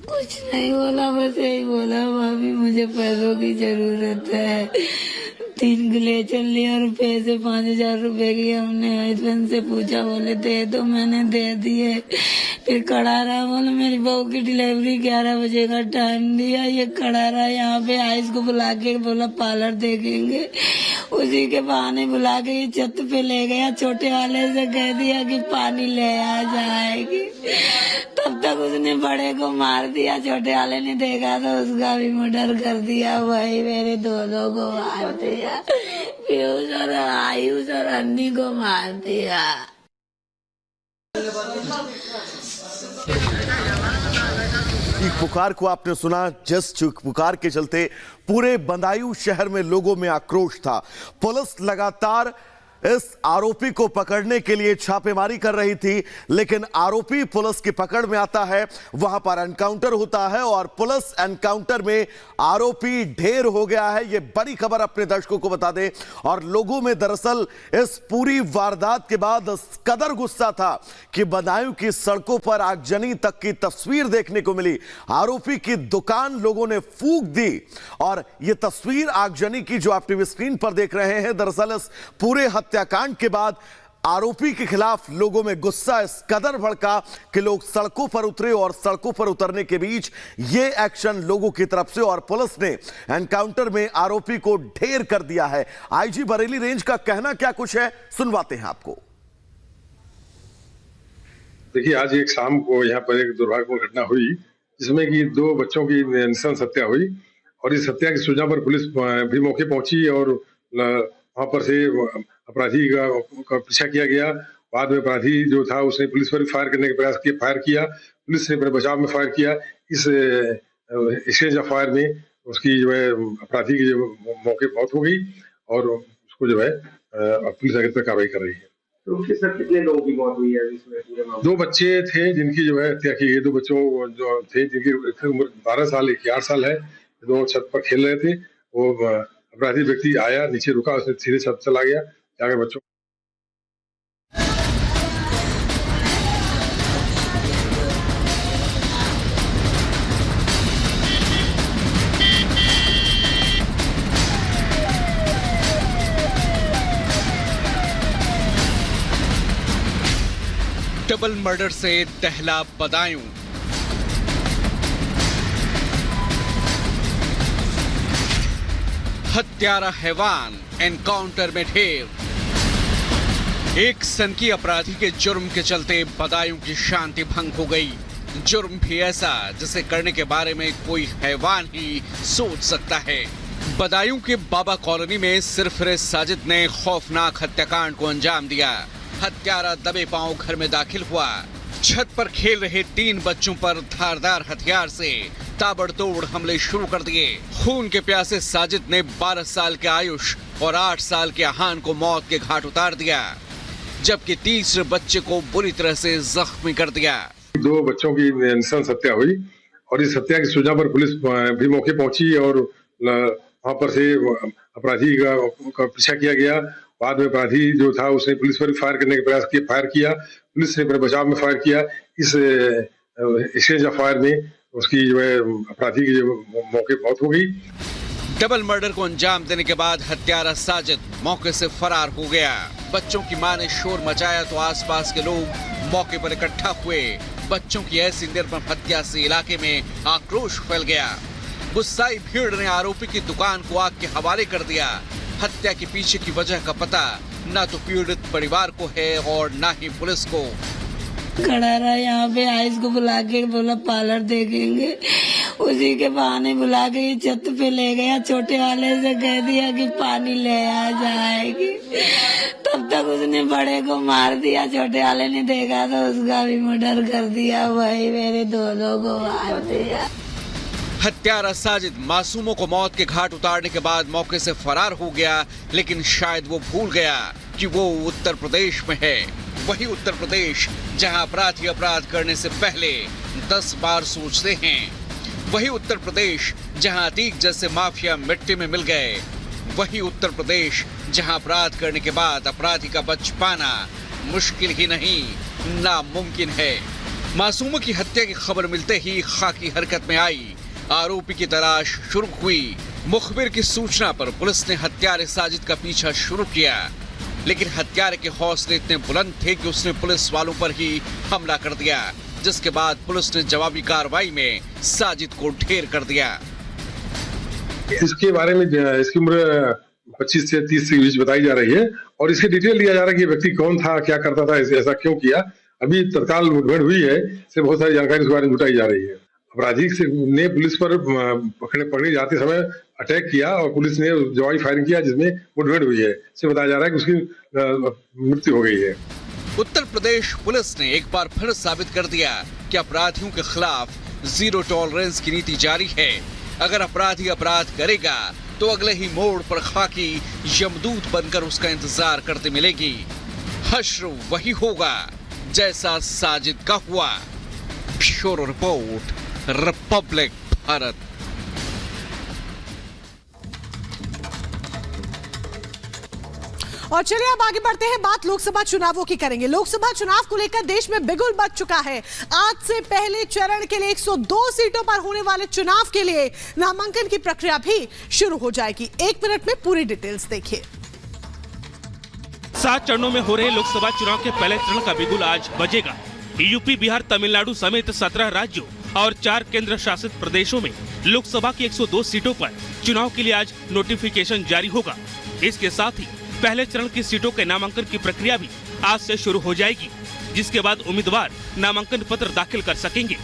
कुछ नहीं बोला, बस यही बोला भाभी मुझे पैसों की जरूरत है। 3 ग्लेचर लिया और पैसे 5,000 रुपए की हमने हस्बैंड से पूछा, बोले दे दो, मैंने दे दिए। फिर खड़ा रहा, बोले मेरी बहू की डिलीवरी 11 बजे का टाइम दिया। ये खड़ा रहा यहाँ पे, आइस को बुला के बोला पार्लर देखेंगे। उसी के बहाने बुला के ये छत पे ले गया, छोटे वाले से कह दिया कि पानी ले आ जाएगी। तब तक उसने बड़े को मार दिया, छोटे वाले ने देखा तो उसका भी मर्डर कर दिया। वही मेरे दोनों को मार दिया, पीयूष और आयुष और अन्नी को मार दिया। चीख पुकार को आपने सुना, जिस चीख पुकार के चलते पूरे बदायूं शहर में लोगों में आक्रोश था। पुलिस लगातार इस आरोपी को पकड़ने के लिए छापेमारी कर रही थी, लेकिन आरोपी पुलिस की पकड़ में आता है, वहां पर एनकाउंटर होता है और पुलिस एनकाउंटर में आरोपी ढेर हो गया है। यह बड़ी खबर अपने दर्शकों को बता दें। और लोगों में दरअसल इस पूरी वारदात के बाद इस कदर गुस्सा था कि बदायूं की सड़कों पर आगजनी तक की तस्वीर देखने को मिली। आरोपी की दुकान लोगों ने फूंक दी और यह तस्वीर आगजनी की जो आप टीवी स्क्रीन पर देख रहे हैं, दरअसल इस पूरे हत्याकांड के बाद आरोपी के खिलाफ लोगों में गुस्सा इस कदर भड़का कि लोग सड़कों पर उतरे और सड़कों पर उतरने के बीच ये एक्शन लोगों की तरफ से और पुलिस ने एनकाउंटर में आरोपी को ढेर कर दिया है। आईजी बरेली रेंज का कहना क्या कुछ है, सुनवाते हैं आपको। देखिए, आज एक शाम को यहाँ पर एक दुर्भाग्यपूर्ण घटना हुई जिसमें कि 2 बच्चों की नृशंस हत्या हुई और इस हत्या की सूचना पर पुलिस भी मौके पहुंची और वहां पर से अपराधी का पीछा किया गया। बाद में अपराधी जो था उसने पुलिस पर फायर करने का प्रयास किया, फायर किया, पुलिस ने अपने बचाव में फायर किया। इस एक्सचेंज ऑफ फायर में उसकी जो है अपराधी की जो मौके मौत हो गई और उसको जो है पुलिस आगे तक कार्रवाई कर रही है। तो किस तरह कितने लोगों की मौत हुई है इसमें पूरे मामले? 2 बच्चे थे जिनकी जो है हत्या की गई। 2 बच्चों जो थे जिनकी उम्र 12 साल, 1 8 साल है। दोनों छत पर खेल रहे थे। वो अपराधी व्यक्ति आया, नीचे रुका, उसने सीधे छत चला गया, जाकर बच्चों डबल मर्डर से दहला बदायूं। हत्यारा हैवान एनकाउंटर में ढेर। एक सनकी अपराधी के जुर्म के चलते बदायूं की शांति भंग हो गई। जुर्म भी ऐसा जिसे करने के बारे में कोई हैवान ही सोच सकता है। बदायूं के बाबा कॉलोनी में सिरफिरे साजिद ने खौफनाक हत्याकांड को अंजाम दिया। हत्यारा दबे पांव घर में दाखिल हुआ, छत पर खेल रहे 3 बच्चों पर धारदार हथियार से ताबड़तोड़ हमले शुरू कर दिए। खून के प्यासे साजिद ने 12 साल के आयुष और 8 साल के अहान को मौत के घाट उतार दिया, जबकि तीसरे बच्चे को बुरी तरह से जख्मी कर दिया। 2 बच्चों की नृशंस हत्या हुई और इस हत्या की सूचना पर पुलिस भी मौके पहुंची और वहां पर से अपराधी का पीछा किया गया। बाद में अपराधी जो था उसने पुलिस पर फायर करने का प्रयास किया, फायर किया, पुलिस ने अपने बचाव में फायर किया। इस एक्सचेंज ऑफ फायर में उसकी जो है अपराधी की जो मौके मौत हो गई। डबल मर्डर को अंजाम देने के बाद हत्यारा साजिद मौके से फरार हो गया। बच्चों की मां ने शोर मचाया तो आसपास के लोग मौके पर इकट्ठा हुए। बच्चों की ऐसी निर्मम हत्या से इलाके में आक्रोश फैल गया। गुस्साई भीड़ ने आरोपी की दुकान को आग के हवाले कर दिया। हत्या के पीछे की वजह का पता न तो पीड़ित परिवार को है और न ही पुलिस को। खड़ा रहा यहाँ पे, आइस को बुला के बोला पार्लर देखेंगे। उसी के बहाने बुला के ये छत पे ले गया, छोटे वाले से कह दिया कि पानी ले आ जाएगी। तब तक उसने बड़े को मार दिया, छोटे वाले ने देखा तो उसका भी मर्डर कर दिया। वही मेरे दोनों को मार दिया। हत्यारा साजिद मासूमों को मौत के घाट उतारने के बाद मौके से फरार हो गया, लेकिन शायद वो भूल गया कि वो उत्तर प्रदेश में है। वही उत्तर प्रदेश जहां अपराधी अपराध करने से पहले 10 बार सोचते हैं। वही उत्तर प्रदेश जहां अतीक जैसे माफिया मिट्टी में मिल गए। वही उत्तर प्रदेश जहां अपराध करने के बाद अपराधी का बच पाना मुश्किल ही नहीं, नामुमकिन है। मासूमों की हत्या की खबर मिलते ही खाकी हरकत में आई। आरोपी की तलाश शुरू हुई। मुखबिर की सूचना पर पुलिस ने हत्यारे साजिद का पीछा शुरू किया, लेकिन हत्यारे के हौसले इतने बुलंद थे कि उसने पुलिस वालों पर ही हमला कर दिया, जिसके बाद पुलिस ने जवाबी कार्रवाई में साजिद को ढेर कर दिया। इसके बारे में इसकी उम्र 25 से 30 के बीच बताई जा रही है और इसकी डिटेल दिया जा रहा है कि ये व्यक्ति कौन था, क्या करता था, ऐसा क्यों किया। अभी तत्काल मुठभेड़ हुई है, इससे बहुत सारी जानकारी इस बारे में जुटाई जा रही है। अपराधी ने पुलिस पर पकड़ने जाते समय अटैक किया और पुलिस ने जवाबी फायरिंग किया, जिसमें मुठभेड़ हुई है। इससे बताया जा रहा है कि उसकी मृत्यु हो गई है। उत्तर प्रदेश पुलिस ने एक बार फिर साबित कर दिया कि अपराधियों के खिलाफ जीरो टॉलरेंस की नीति जारी है। अगर अपराधी अपराध करेगा तो अगले ही मोड़ पर खाकी यमदूत बनकर उसका इंतजार करते मिलेगी। हश्र वही होगा जैसा साजिद का हुआ। Bureau report, Republic Bharat. और चलिए अब आगे बढ़ते हैं, बात लोकसभा चुनावों की करेंगे। लोकसभा चुनाव को लेकर देश में बिगुल बच चुका है। आज से पहले चरण के लिए 102 सीटों पर होने वाले चुनाव के लिए नामांकन की प्रक्रिया भी शुरू हो जाएगी। 1 मिनट में पूरी डिटेल्स देखिए। 7 चरणों में हो रहे लोकसभा चुनाव के पहले चरण का बिगुल आज बजेगा। यूपी, बिहार, तमिलनाडु समेत 17 राज्यों और 4 केंद्र शासित प्रदेशों में लोकसभा की 102 सीटों पर चुनाव के लिए आज नोटिफिकेशन जारी होगा। इसके साथ ही पहले चरण की सीटों के नामांकन की प्रक्रिया भी आज से शुरू हो जाएगी, जिसके बाद उम्मीदवार नामांकन पत्र दाखिल कर सकेंगे।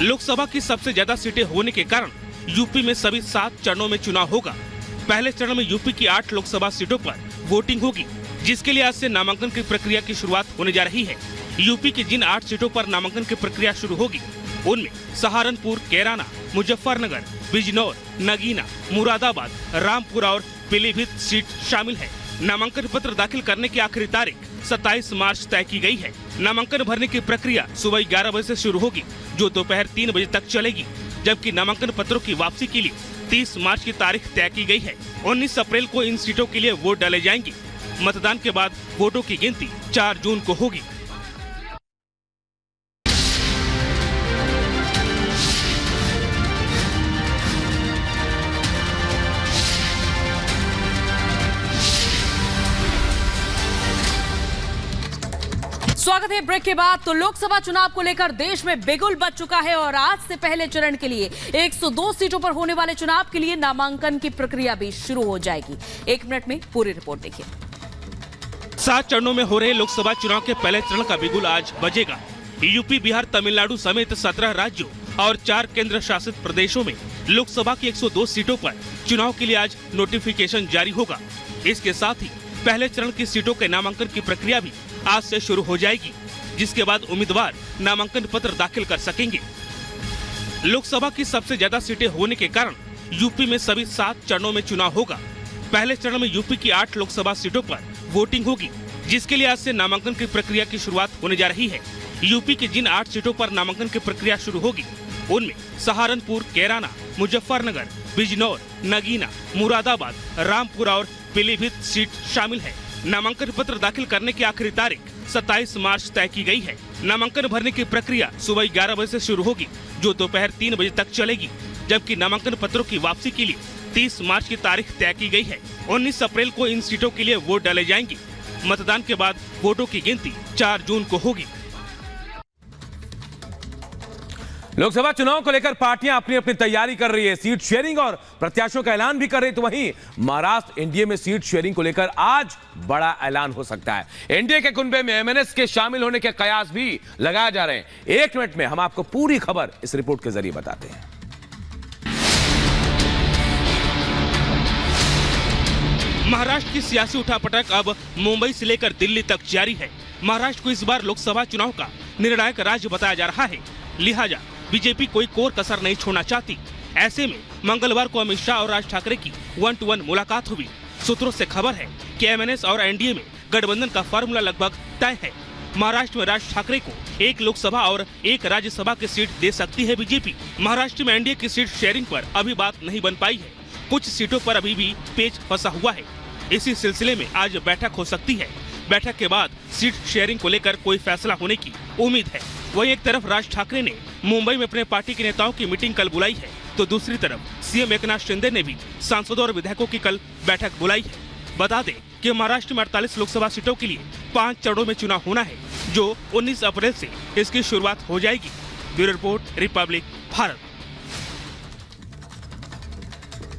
लोकसभा की सबसे ज्यादा सीटें होने के कारण यूपी में सभी 7 चरणों में चुनाव होगा। पहले चरण में यूपी की 8 लोकसभा सीटों पर वोटिंग होगी, जिसके लिए आज से नामांकन की प्रक्रिया की शुरुआत होने जा रही है। यूपी की जिन 8 सीटों पर नामांकन की प्रक्रिया शुरू होगी, उनमें सहारनपुर, कैराना, मुजफ्फरनगर, बिजनौर, नगीना, मुरादाबाद, रामपुरा और पीलीभीत सीट शामिल है। नामांकन पत्र दाखिल करने की आखिरी तारीख 27 मार्च तय की गई है। नामांकन भरने की प्रक्रिया सुबह 11 बजे से शुरू होगी, जो दोपहर 3 बजे तक चलेगी, जबकि नामांकन पत्रों की वापसी के लिए 30 मार्च की तारीख तय की गई है। 19 अप्रैल को इन सीटों के लिए वोट डाले जाएंगे। मतदान के बाद वोटों की गिनती 4 जून को होगी। स्वागत है ब्रेक के बाद। तो लोकसभा चुनाव को लेकर देश में बिगुल बच चुका है और आज से पहले चरण के लिए 102 सीटों पर होने वाले चुनाव के लिए नामांकन की प्रक्रिया भी शुरू हो जाएगी। 1 मिनट में पूरी रिपोर्ट देखिए। 7 चरणों में हो रहे लोकसभा चुनाव के पहले चरण का बिगुल आज बजेगा। यूपी, बिहार, तमिलनाडु समेत 17 राज्यों और 4 केंद्र शासित प्रदेशों में लोकसभा की 102 सीटों पर चुनाव के लिए आज नोटिफिकेशन जारी होगा। इसके साथ ही पहले चरण की सीटों के नामांकन की प्रक्रिया भी आज से शुरू हो जाएगी, जिसके बाद उम्मीदवार नामांकन पत्र दाखिल कर सकेंगे। लोकसभा की सबसे ज्यादा सीटें होने के कारण यूपी में सभी 7 चरणों में चुनाव होगा। पहले चरण में यूपी की 8 लोकसभा सीटों पर वोटिंग होगी, जिसके लिए आज से नामांकन की प्रक्रिया की शुरुआत होने जा रही है। यूपी की जिन 8 सीटों पर नामांकन की प्रक्रिया शुरू होगी, उनमें सहारनपुर, कैराना, मुजफ्फरनगर, बिजनौर, नगीना, मुरादाबाद, रामपुरा और पीलीभीत सीट शामिल है। नामांकन पत्र दाखिल करने की आखिरी तारीख 27 मार्च तय की गई है। नामांकन भरने की प्रक्रिया सुबह 11 बजे से शुरू होगी, जो दोपहर 3 बजे तक चलेगी, जबकि नामांकन पत्रों की वापसी के लिए 30 मार्च की तारीख तय की गई है। 19 अप्रैल को इन सीटों के लिए वोट डाले जाएंगे। मतदान के बाद वोटों की गिनती 4 जून को होगी। लोकसभा चुनाव को लेकर पार्टियां अपनी अपनी तैयारी कर रही है, सीट शेयरिंग और प्रत्याशियों का ऐलान भी कर रही है। तो वहीं महाराष्ट्र एनडीए में सीट शेयरिंग को लेकर आज बड़ा ऐलान हो सकता है। एनडीए के कुनबे में एमएनएस के शामिल होने के कयास भी लगाए जा रहे हैं। 1 मिनट में हम आपको पूरी खबर इस रिपोर्ट के जरिए बताते हैं। महाराष्ट्र की सियासी उठापटक अब मुंबई से लेकर दिल्ली तक जारी है। महाराष्ट्र को इस बार लोकसभा चुनाव का निर्णायक राज्य बताया जा रहा है, लिहाजा बीजेपी कोई कोर कसर नहीं छोड़ना चाहती। ऐसे में मंगलवार को अमित शाह और राज ठाकरे की 1-to-1 मुलाकात हुई। सूत्रों से खबर है कि एमएनएस और एनडीए में गठबंधन का फार्मूला लगभग तय है। महाराष्ट्र में राज ठाकरे को 1 लोकसभा और 1 राज्यसभा की सीट दे सकती है बीजेपी। महाराष्ट्र में एनडीए की सीट शेयरिंग पर अभी बात नहीं बन पाई है। कुछ सीटों पर अभी भी पेच फंसा हुआ है। इसी सिलसिले में आज बैठक हो सकती है। बैठक के बाद सीट शेयरिंग को लेकर कोई फैसला होने की उम्मीद है। वहीं एक तरफ राज ठाकरे ने मुंबई में अपने पार्टी के नेताओं की मीटिंग कल बुलाई है, तो दूसरी तरफ सीएम एकनाथ शिंदे ने भी सांसदों और विधायकों की कल बैठक बुलाई है। बता दें कि महाराष्ट्र में 48 लोकसभा सीटों के लिए 5 चरणों में चुनाव होना है, जो 19 अप्रैल से इसकी शुरुआत हो जाएगी। Bureau report, Republic Bharat.